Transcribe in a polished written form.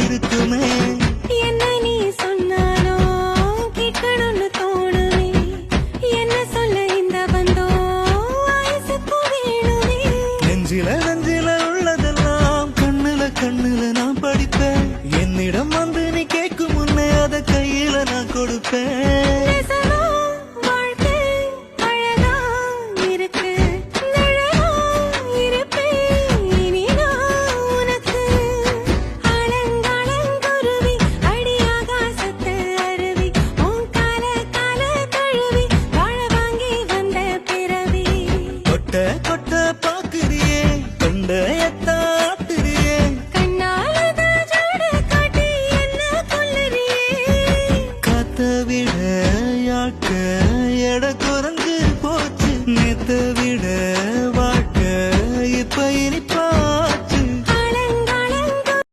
இருக்குமே. என்ன நீ சொன்னாலும் கேட்கணும்னு தோணுமே. என்ன சொல்ல இந்த பந்தம் ஆயுசுக்கு வேணுமே. நெஞ்சில உள்ளதெல்லாம் கண்ணுல நான் படிப்பேன்.